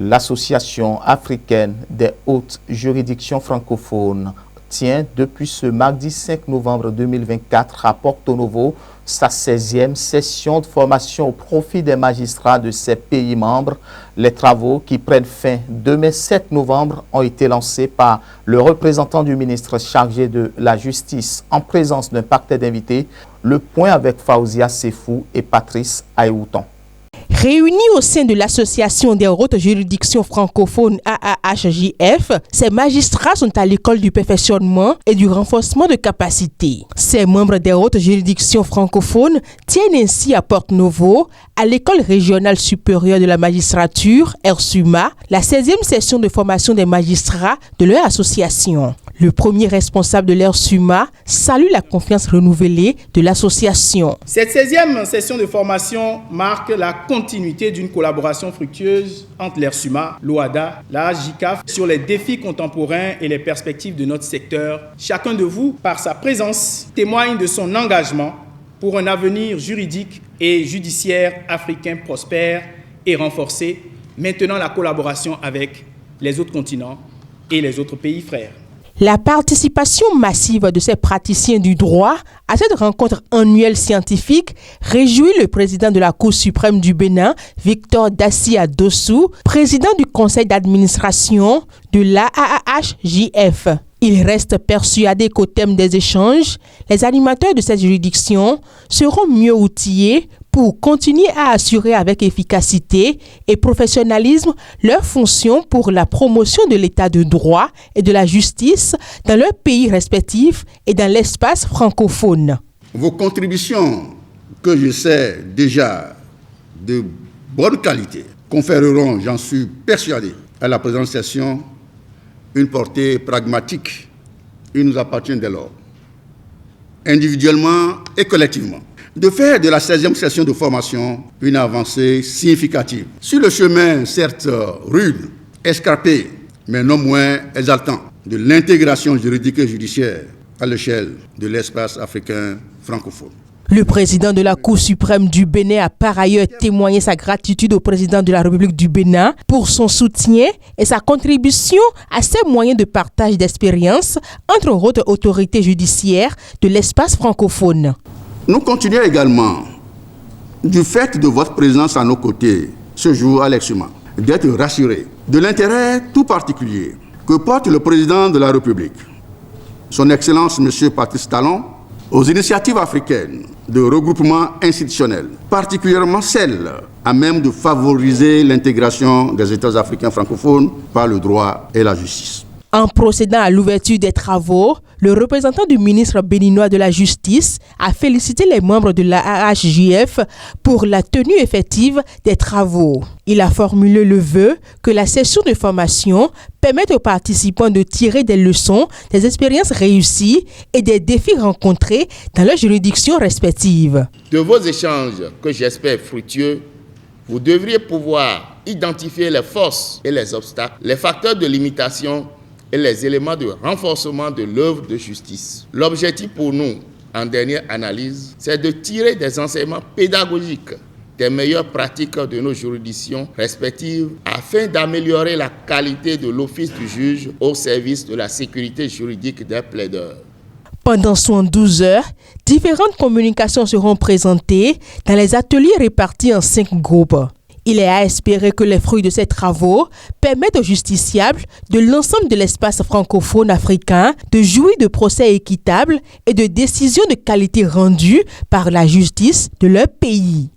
L'Association africaine des hautes juridictions francophones tient depuis ce mardi 5 novembre 2024 à Porto Novo sa 16e session de formation au profit des magistrats de ces pays membres. Les travaux qui prennent fin demain 7 novembre ont été lancés par le représentant du ministre chargé de la Justice en présence d'un parterre d'invités. Le point avec Faouzia Sefou et Patrice Aïouton. Réunis au sein de l'Association des hautes juridictions francophones AAHJF, ces magistrats sont à l'école du perfectionnement et du renforcement de capacités. Ces membres des hautes juridictions francophones tiennent ainsi à Porto Novo, à l'École régionale supérieure de la magistrature, ERSUMA, la 16e session de formation des magistrats de leur association. Le premier responsable de l'ERSUMA salue la confiance renouvelée de l'association. Cette 16e session de formation marque la continuité d'une collaboration fructueuse entre l'ERSUMA, l'OADA, la JICAF sur les défis contemporains et les perspectives de notre secteur. Chacun de vous, par sa présence, témoigne de son engagement pour un avenir juridique et judiciaire africain prospère et renforcé, maintenant la collaboration avec les autres continents et les autres pays frères. La participation massive de ces praticiens du droit à cette rencontre annuelle scientifique réjouit le président de la Cour suprême du Bénin, Victor Dassia Dossou, président du conseil d'administration de l'AAHJF. Il reste persuadé qu'au terme des échanges, les animateurs de cette juridiction seront mieux outillés pour continuer à assurer avec efficacité et professionnalisme leurs fonctions pour la promotion de l'état de droit et de la justice dans leurs pays respectifs et dans l'espace francophone. Vos contributions, que je sais déjà de bonne qualité, conféreront, j'en suis persuadé, à la présente session une portée pragmatique. Il nous appartient dès lors, individuellement et collectivement, de faire de la 16e session de formation une avancée significative. Sur le chemin, certes rude, escarpé, mais non moins exaltant, de l'intégration juridique et judiciaire à l'échelle de l'espace africain francophone. Le président de la Cour suprême du Bénin a par ailleurs témoigné sa gratitude au président de la République du Bénin pour son soutien et sa contribution à ces moyens de partage d'expérience entre autres autorités judiciaires de l'espace francophone. Nous continuons également, du fait de votre présence à nos côtés ce jour à l'ERSUMA, d'être rassurés de l'intérêt tout particulier que porte le président de la République, son Excellence M. Patrice Talon, aux initiatives africaines de regroupement institutionnel, particulièrement celles à même de favoriser l'intégration des États africains francophones par le droit et la justice. En procédant à l'ouverture des travaux, le représentant du ministre béninois de la Justice a félicité les membres de l'AAHJF pour la tenue effective des travaux. Il a formulé le vœu que la session de formation permette aux participants de tirer des leçons des expériences réussies et des défis rencontrés dans leurs juridictions respectives. De vos échanges, que j'espère fructueux, vous devriez pouvoir identifier les forces et les obstacles, les facteurs de limitation et les éléments de renforcement de l'œuvre de justice. L'objectif pour nous, en dernière analyse, c'est de tirer des enseignements pédagogiques des meilleures pratiques de nos juridictions respectives afin d'améliorer la qualité de l'office du juge au service de la sécurité juridique des plaideurs. Pendant 72 heures, différentes communications seront présentées dans les ateliers répartis en 5 groupes. Il est à espérer que les fruits de ces travaux permettent aux justiciables de l'ensemble de l'espace francophone africain de jouir de procès équitables et de décisions de qualité rendues par la justice de leur pays.